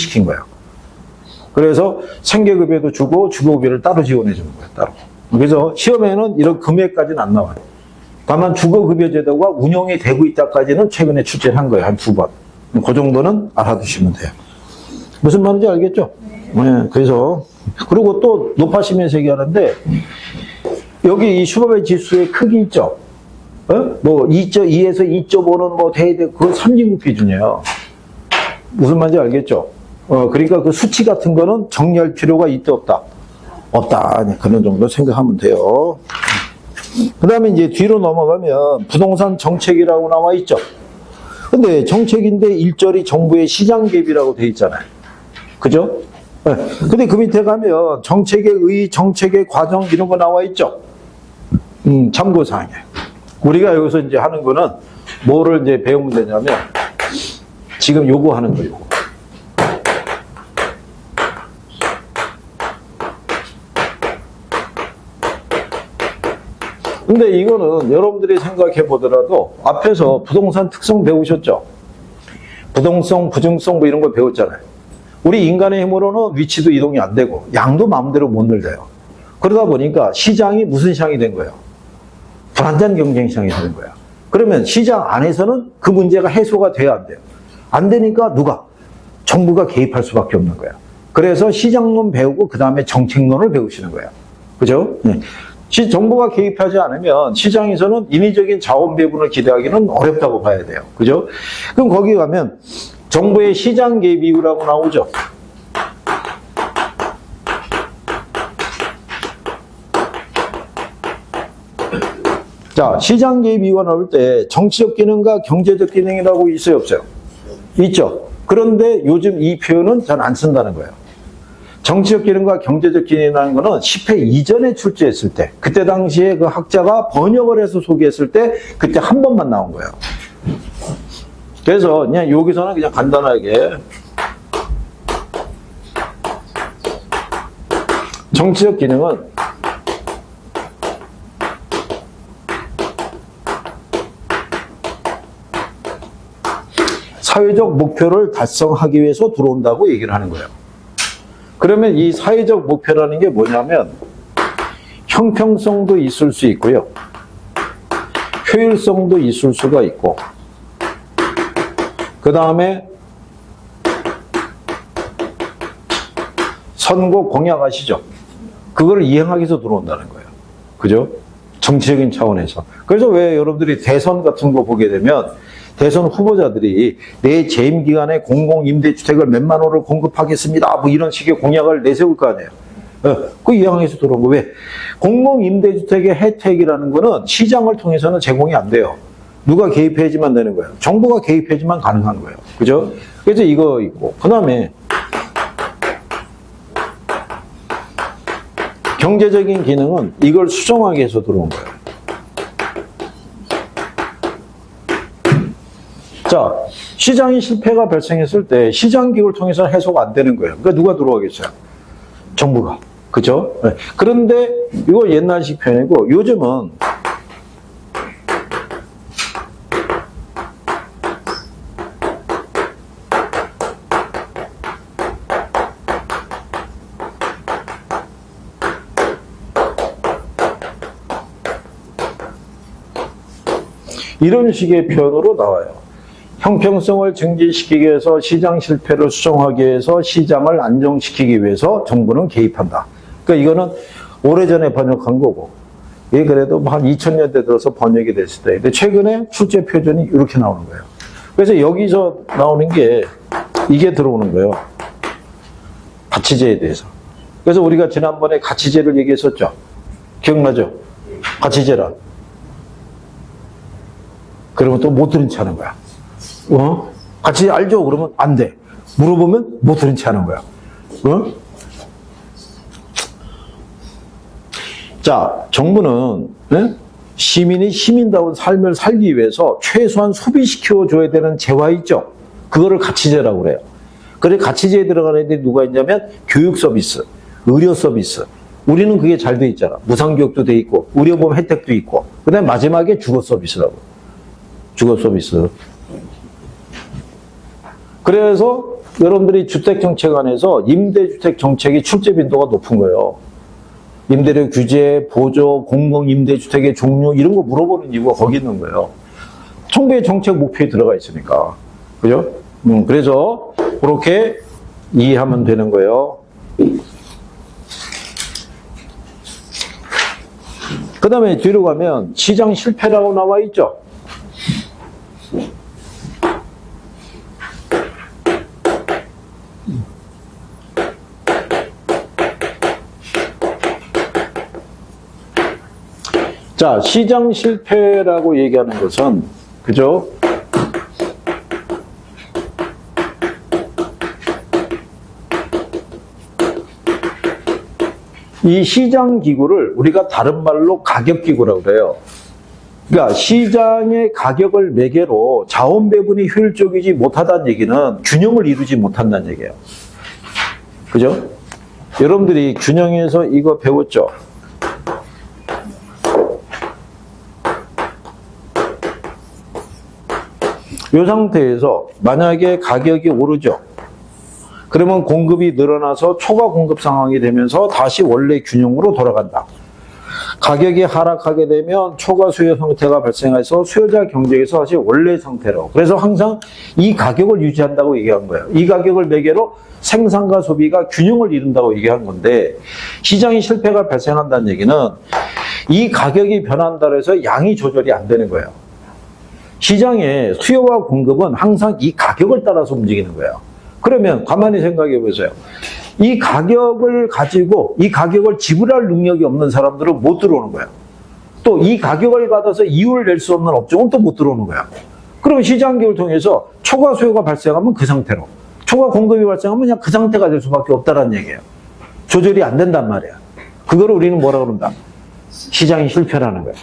분리시킨 거예요. 그래서 생계급여도 주고 주거급여를 따로 지원해 주는 거예요. 따로. 그래서 시험에는 이런 금액까지는 안 나와요. 다만 주거급여 제도가 운영이 되고 있다까지는 최근에 출제를 한 거예요. 한 2번. 그 정도는 알아두시면 돼요. 무슨 말인지 알겠죠? 네. 그래서 그리고 또 높아시면서 얘기하는데 여기 이 슈퍼바이 지수의 크기 있죠? 뭐 2에서 2.5는 뭐 돼야 돼. 그건 선진국 기준이에요. 무슨 말인지 알겠죠? 그러니까 그 수치 같은 거는 정리할 필요가 있다 없다? 없다. 그런 정도 생각하면 돼요. 그 다음에 이제 뒤로 넘어가면 부동산 정책이라고 나와 있죠. 근데 정책인데 일절이 정부의 시장 개입이라고 돼 있잖아요. 그죠? 근데 그 밑에 가면 정책의 의, 정책의 과정 이런 거 나와 있죠. 참고사항이에요. 우리가 여기서 이제 하는 거는 뭐를 이제 배우면 되냐면 지금 요거 하는 거예요. 요거. 근데 이거는 여러분들이 생각해 보더라도 앞에서 부동산 특성 배우셨죠? 부동성, 부증성 뭐 이런 걸 배웠잖아요. 우리 인간의 힘으로는 위치도 이동이 안 되고 양도 마음대로 못 늘려요. 그러다 보니까 시장이 무슨 시장이 된 거예요? 불안전 경쟁 시장이 되는 거예요. 그러면 시장 안에서는 그 문제가 해소가 돼야 안 돼요. 안 되니까 누가? 정부가 개입할 수밖에 없는 거예요. 그래서 시장론 배우고 그 다음에 정책론을 배우시는 거예요. 그죠? 네. 정부가 개입하지 않으면 시장에서는 인위적인 자원 배분을 기대하기는 어렵다고 봐야 돼요. 그죠? 그럼 거기 가면 정부의 시장 개입 이유라고 나오죠. 자, 시장 개입 이유가 나올 때 정치적 기능과 경제적 기능이라고 있어요, 없어요? 있죠. 그런데 요즘 이 표현은 잘 안 쓴다는 거예요. 정치적 기능과 경제적 기능이라는 거는 10회 이전에 출제했을 때, 그때 당시에 그 학자가 번역을 해서 소개했을 때, 그때 한 번만 나온 거예요. 그래서 그냥 여기서는 그냥 간단하게 정치적 기능은 사회적 목표를 달성하기 위해서 들어온다고 얘기를 하는 거예요. 그러면 이 사회적 목표라는 게 뭐냐면 형평성도 있을 수 있고요. 효율성도 있을 수가 있고 그 다음에 선거 공약 아시죠? 그걸 이행하기 위해서 들어온다는 거예요. 그죠? 정치적인 차원에서. 그래서 왜 여러분들이 대선 같은 거 보게 되면 대선 후보자들이 내 재임 기간에 공공임대주택을 몇만 호를 공급하겠습니다. 뭐 이런 식의 공약을 내세울 거 아니에요. 그 이행해서 들어온 거 왜? 공공임대주택의 혜택이라는 거는 시장을 통해서는 제공이 안 돼요. 누가 개입해야지만 되는 거예요. 정부가 개입해야지만 가능한 거예요. 그죠? 그래서 이거 있고. 그 다음에 경제적인 기능은 이걸 수정하기 위해서 들어온 거예요. 자, 시장이 실패가 발생했을 때 시장기구를 통해서는 해소가 안 되는 거예요. 그러니까 누가 들어가겠어요? 정부가. 그죠? 네. 그런데 이거 옛날식 표현이고 요즘은 이런 식의 표현으로 나와요. 형평성을 증진시키기 위해서 시장 실패를 수정하기 위해서 시장을 안정시키기 위해서 정부는 개입한다. 그러니까 이거는 오래전에 번역한 거고 이게 그래도 한 2000년대 들어서 번역이 됐을 때 근데 최근에 출제 표준이 이렇게 나오는 거예요. 그래서 여기서 나오는 게 이게 들어오는 거예요. 가치제에 대해서. 그래서 우리가 지난번에 가치제를 얘기했었죠. 기억나죠? 가치제라. 그러면 또 못 들은 체 하는 거야. 같이 알죠? 그러면 안 돼. 물어보면 못 들은 체 하는 거야. 자, 정부는 시민이 시민다운 삶을 살기 위해서 최소한 소비시켜줘야 되는 재화 있죠? 그거를 가치제라고 그래요. 그래서 가치제에 들어가는 애들이 누가 있냐면 교육 서비스, 의료 서비스. 우리는 그게 잘 돼 있잖아. 무상교육도 돼 있고 의료보험 혜택도 있고 그 다음에 마지막에 주거 서비스라고. 주거 서비스. 그래서 여러분들이 주택정책 안에서 임대주택 정책이 출제 빈도가 높은 거예요. 임대료 규제, 보조, 공공임대주택의 종류 이런 거 물어보는 이유가 거기 있는 거예요. 정부의 정책 목표에 들어가 있으니까. 그죠? 그래서 그렇게 이해하면 되는 거예요. 그 다음에 뒤로 가면 시장 실패라고 나와 있죠. 자, 시장 실패라고 얘기하는 것은, 그죠? 이 시장 기구를 우리가 다른 말로 가격 기구라고 그래요. 그러니까 시장의 가격을 매개로 자원 배분이 효율적이지 못하다는 얘기는 균형을 이루지 못한다는 얘기예요. 그죠? 여러분들이 균형에서 이거 배웠죠? 이 상태에서 만약에 가격이 오르죠. 그러면 공급이 늘어나서 초과 공급 상황이 되면서 다시 원래 균형으로 돌아간다. 가격이 하락하게 되면 초과 수요 상태가 발생해서 수요자 경쟁에서 다시 원래 상태로. 그래서 항상 이 가격을 유지한다고 얘기한 거예요. 이 가격을 매개로 생산과 소비가 균형을 이룬다고 얘기한 건데, 시장이 실패가 발생한다는 얘기는 이 가격이 변한다고 해서 양이 조절이 안 되는 거예요. 시장의 수요와 공급은 항상 이 가격을 따라서 움직이는 거예요. 그러면 가만히 생각해 보세요. 이 가격을 가지고 이 가격을 지불할 능력이 없는 사람들은 못 들어오는 거예요. 또 이 가격을 받아서 이윤을 낼 수 없는 업종은 또 못 들어오는 거예요. 그럼 시장기를 통해서 초과 수요가 발생하면 그 상태로, 초과 공급이 발생하면 그냥 그 상태가 될 수밖에 없다는 얘기예요. 조절이 안 된단 말이에요. 그거를 우리는 뭐라 그런다? 시장이 실패라는 거예요.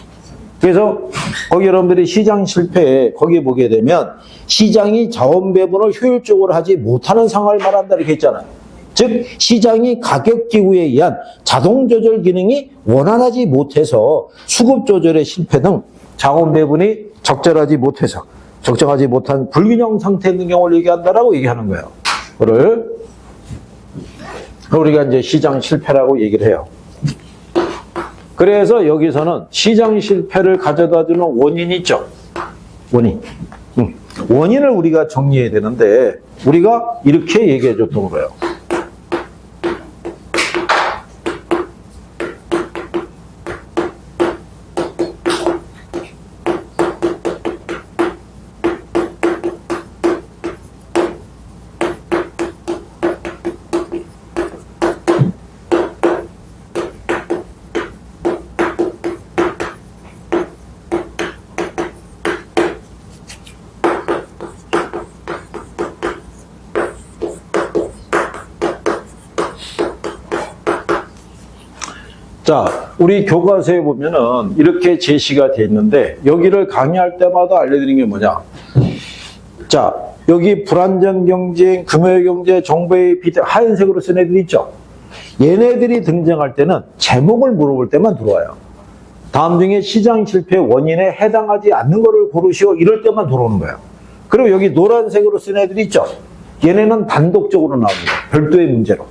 그래서 거기 여러분들이 시장 실패에 거기에 보게 되면 시장이 자원 배분을 효율적으로 하지 못하는 상황을 말한다 이렇게 했잖아요. 즉 시장이 가격 기구에 의한 자동 조절 기능이 원활하지 못해서 수급 조절의 실패 등 자원 배분이 적절하지 못해서 적정하지 못한 불균형 상태에 있는 경우를 얘기한다라고 얘기하는 거예요. 그걸 우리가 이제 시장 실패라고 얘기를 해요. 그래서 여기서는 시장 실패를 가져다 주는 원인이 있죠. 원인. 원인을 우리가 정리해야 되는데 우리가 이렇게 얘기해 줬던 거예요. 자, 우리 교과서에 보면은 이렇게 제시가 되어 있는데 여기를 강의할 때마다 알려드리는 게 뭐냐. 자, 여기 불안전 경쟁, 금융 경제, 정부의 비대 하얀색으로 쓴 애들 있죠. 얘네들이 등장할 때는 제목을 물어볼 때만 들어와요. 다음 중에 시장 실패 원인에 해당하지 않는 거를 고르시오 이럴 때만 들어오는 거예요. 그리고 여기 노란색으로 쓴 애들 있죠. 얘네는 단독적으로 나옵니다. 별도의 문제로.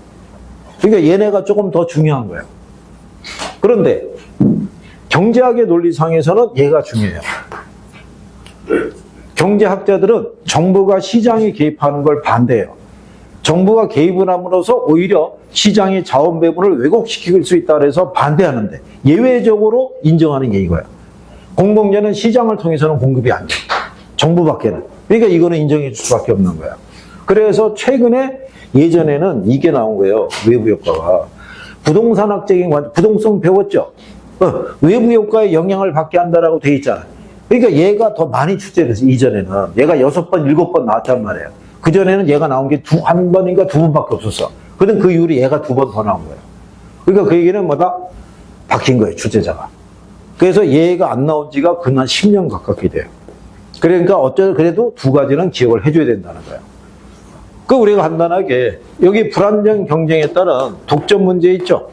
그러니까 얘네가 조금 더 중요한 거예요. 그런데 경제학의 논리상에서는 얘가 중요해요. 경제학자들은 정부가 시장에 개입하는 걸 반대해요. 정부가 개입을 함으로써 오히려 시장의 자원 배분을 왜곡시킬 수 있다 그래서 반대하는데 예외적으로 인정하는 게 이거예요. 공공재는 시장을 통해서는 공급이 안 돼. 정부밖에는. 그러니까 이거는 인정해 줄 수밖에 없는 거야. 그래서 최근에 예전에는 이게 나온 거예요. 외부 효과가. 부동산학적인 부동성 배웠죠? 외부 효과에 영향을 받게 한다라고 돼 있잖아요. 그러니까 얘가 더 많이 출제됐어요. 이전에는. 얘가 6번, 7번 나왔단 말이에요. 그전에는 얘가 나온 게 한 번인가 두 번밖에 없었어. 그럼 그 이후로 얘가 2번 더 나온 거예요. 그러니까 그 얘기는 뭐다? 바뀐 거예요, 출제자가. 그래서 얘가 안 나온 지가 근 한 10년 가깝게 돼요. 그러니까 그래도 두 가지는 기억을 해줘야 된다는 거예요. 그 우리가 간단하게 여기 불안정 경쟁에 따른 독점 문제 있죠.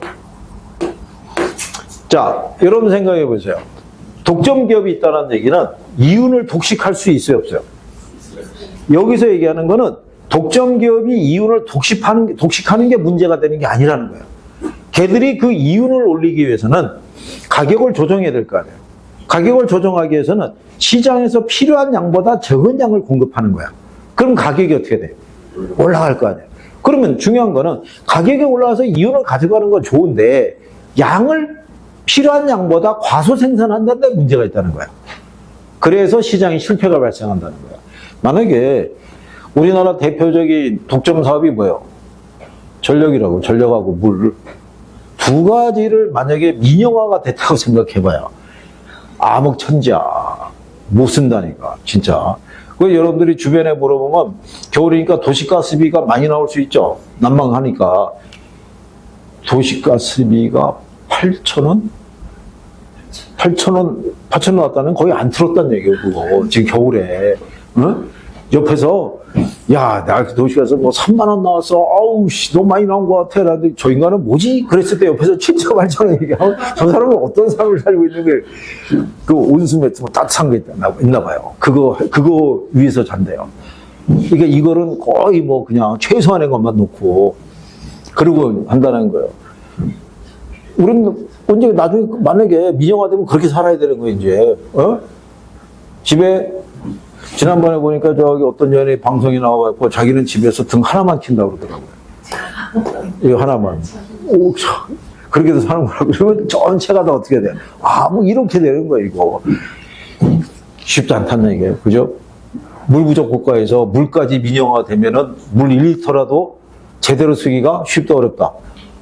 자, 여러분 생각해 보세요. 독점 기업이 있다는 얘기는 이윤을 독식할 수 있어요, 없어요? 여기서 얘기하는 거는 독점 기업이 이윤을 독식하는 게 문제가 되는 게 아니라는 거예요. 걔들이 그 이윤을 올리기 위해서는 가격을 조정해야 될 거 아니에요. 가격을 조정하기 위해서는 시장에서 필요한 양보다 적은 양을 공급하는 거야. 그럼 가격이 어떻게 돼? 올라갈 거 아니에요. 그러면 중요한 거는 가격이 올라가서 이윤을 가져가는 건 좋은데 양을 필요한 양보다 과소 생산한다는 데 문제가 있다는 거야. 그래서 시장에 실패가 발생한다는 거야. 만약에 우리나라 대표적인 독점 사업이 뭐예요? 전력이라고, 전력하고 물. 두 가지를 만약에 민영화가 됐다고 생각해봐요. 암흑천지야. 못 쓴다니까, 진짜. 그 여러분들이 주변에 물어보면 겨울이니까 도시가스비가 많이 나올 수 있죠. 난방하니까. 도시가스비가 8,000원? 8,000원 나왔다는 거의 안 틀었다는 얘기예요, 그거. 지금 겨울에. 응? 옆에서, 야, 나 도시가스 뭐 3만원 나왔어. 아우, 씨, 너무 많이 나온 것 같아. 라는데 저 인간은 뭐지? 그랬을 때 옆에서 7,800원 얘기하고 저 사람은 어떤 삶을 살고 있는 게 그 온수매트 뭐 따뜻한 게 있나 봐요. 그거 위에서 잔대요. 그러니까 이거는 거의 뭐 그냥 최소한의 것만 놓고 그러고 한다는 거예요. 우리는 언제 나중에 만약에 민영화되면 그렇게 살아야 되는 거예요, 이제. 집에 지난번에 보니까 저기 어떤 연예인 방송이 나와갖고 자기는 집에서 등 하나만 킨다고 그러더라고요. 이거 하나만. 오, 그렇게도 사는 거라고. 그러면 전체가 다 어떻게 돼? 뭐 이렇게 되는 거야, 이거. 쉽지 않다는 얘기예요. 그죠? 물 부족 국가에서 물까지 민영화 되면은 물 1리터라도 제대로 쓰기가 쉽다 어렵다.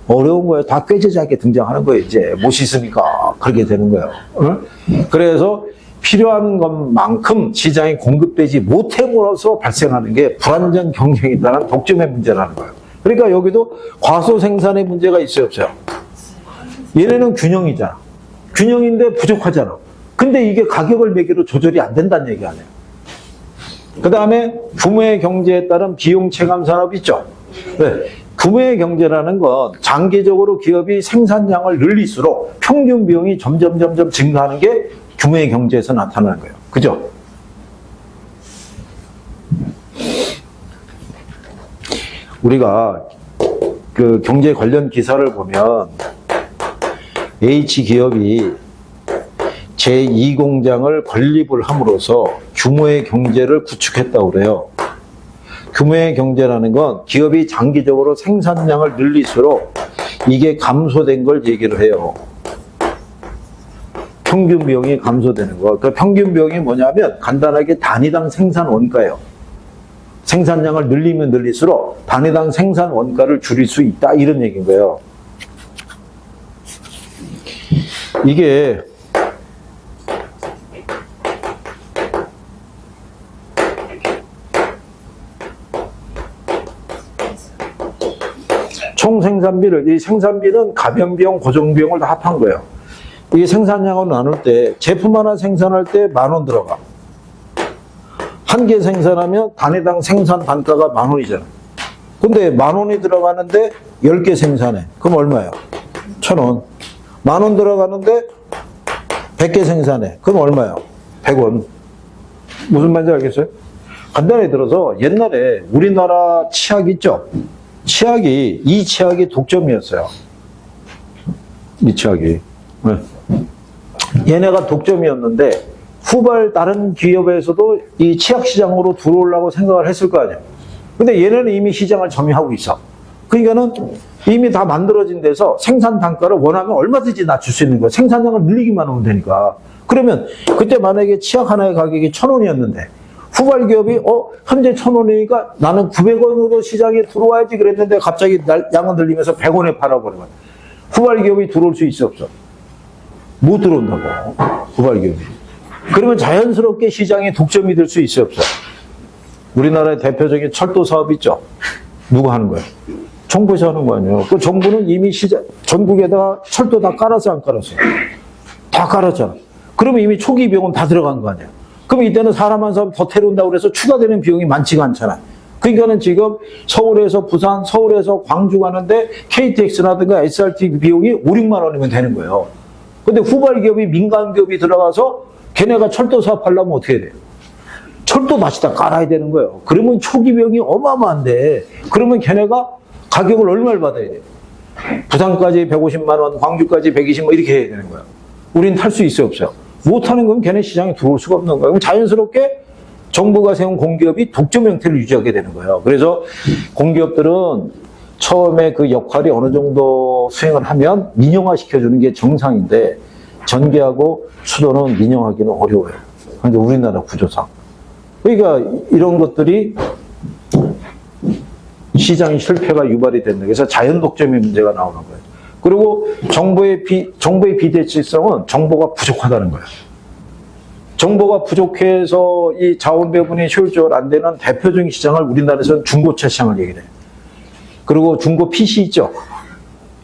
어려운 거예요. 다 꾀지지하게 등장하는 거예요, 이제. 못 씻으니까. 그렇게 되는 거예요. 그래서 필요한 것만큼 시장에 공급되지 못함으로써 발생하는 게 불안전 경쟁에 따른 독점의 문제라는 거예요. 그러니까 여기도 과소 생산의 문제가 있어요, 없어요? 얘네는 균형이잖아. 균형인데 부족하잖아. 근데 이게 가격을 매기로 조절이 안 된다는 얘기 아니에요. 그 다음에 규모의 경제에 따른 비용 체감 산업 있죠. 네. 규모의 경제라는 건 장기적으로 기업이 생산량을 늘릴수록 평균 비용이 점점 증가하는 게 규모의 경제에서 나타나는 거예요. 그죠? 우리가 그 경제 관련 기사를 보면 H기업이 제2공장을 건립을 함으로써 규모의 경제를 구축했다고 그래요. 규모의 경제라는 건 기업이 장기적으로 생산량을 늘릴수록 이게 감소된 걸 얘기를 해요. 평균 비용이 감소되는 거. 그 평균 비용이 뭐냐면 간단하게 단위당 생산 원가예요. 생산량을 늘리면 늘릴수록 단위당 생산 원가를 줄일 수 있다. 이런 얘기인 거예요. 이게 총 생산비를, 이 생산비는 가변비용, 고정비용을 다 합한 거예요. 이게 생산량으로 나눌 때 제품 하나 생산할 때 10,000원 들어가. 한 개 생산하면 단위당 생산 단가가 10,000원이잖아. 근데 10,000원이 들어가는데 10개 생산해. 그럼 얼마예요? 1,000원. 10,000원 들어가는데 100개 생산해. 그럼 얼마예요? 100원. 무슨 말인지 알겠어요? 간단히 들어서 옛날에 우리나라 치약 있죠? 이 치약이 독점이었어요. 이 치약이. 네. 얘네가 독점이었는데 후발 다른 기업에서도 이 치약 시장으로 들어오려고 생각을 했을 거 아니에요. 근데 얘네는 이미 시장을 점유하고 있어. 그러니까는 이미 다 만들어진 데서 생산 단가를 원하면 얼마든지 낮출 수 있는 거야. 생산량을 늘리기만 하면 되니까. 그러면 그때 만약에 치약 하나의 가격이 1,000원이었는데 후발 기업이 현재 1,000원이니까 나는 900원으로 시장에 들어와야지 그랬는데 갑자기 양을 늘리면서 100원에 팔아버리면 후발 기업이 들어올 수 있어 없어? 못 들어온다고. 후발 기업이. 그러면 자연스럽게 시장에 독점이 될 수 있어 없어? 우리나라의 대표적인 철도 사업 있죠? 누가 하는 거예요? 정부에서 하는 거 아니에요? 그 정부는 이미 전국에다가 철도 다 깔았어, 안 깔았어? 다 깔았잖아. 그러면 이미 초기 비용은 다 들어간 거 아니에요? 그럼 이때는 사람 한 사람 더 데려온다고 그래서 추가되는 비용이 많지가 않잖아. 그러니까는 지금 서울에서 부산, 서울에서 광주 가는데 KTX라든가 SRT 비용이 5, 6만 원이면 되는 거예요. 근데 후발 기업이 민간 기업이 들어가서 걔네가 철도 사업 하려면 어떻게 돼요? 철도 다시 다 깔아야 되는 거예요. 그러면 초기 비용이 어마어마한데, 그러면 걔네가 가격을 얼마를 받아야 돼요? 부산까지 150만 원, 광주까지 120만 원 이렇게 해야 되는 거예요. 우린 탈 수 있어요, 없어요? 못하는 건 걔네 시장에 들어올 수가 없는 거예요. 그럼 자연스럽게 정부가 세운 공기업이 독점 형태를 유지하게 되는 거예요. 그래서 공기업들은 처음에 그 역할이 어느 정도 수행을 하면 민영화 시켜주는 게 정상인데, 전기하고 수도는 민영화하기는 어려워요. 그런데 우리나라 구조상. 그러니까 이런 것들이 시장의 실패가 유발이 된다. 그래서 자연 독점의 문제가 나오는 거예요. 그리고 정보의 비대칭성은 정보가 부족하다는 거예요. 정보가 부족해서 이 자원 배분이 효율적으로 안 되는 대표적인 시장을 우리나라에서는 중고차 시장을 얘기해요. 그리고 중고 PC 있죠.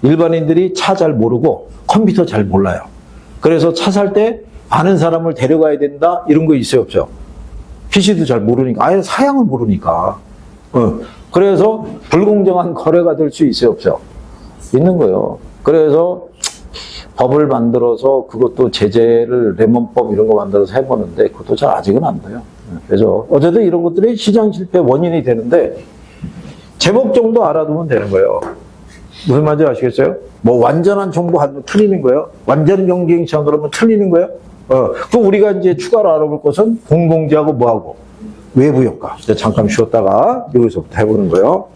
일반인들이 차 잘 모르고 컴퓨터 잘 몰라요. 그래서 차 살 때 아는 사람을 데려가야 된다 이런 거 있어요, 없죠? PC도 잘 모르니까, 아예 사양을 모르니까. 그래서 불공정한 거래가 될 수 있어요, 없죠? 있는 거예요. 그래서 법을 만들어서 그것도 제재를 레몬법 이런 거 만들어서 해보는데 그것도 잘 아직은 안 돼요. 그래서 어쨌든 이런 것들이 시장 실패 원인이 되는데 제목 정도 알아두면 되는 거예요. 무슨 말인지 아시겠어요? 뭐 완전한 정보 하면 틀리는 거예요. 완전 경쟁 시장으로 하면 틀리는 거예요. 또 우리가 이제 추가로 알아볼 것은 공공재하고 뭐하고 외부 효과. 이제 잠깐 쉬었다가 여기서부터 해보는 거예요.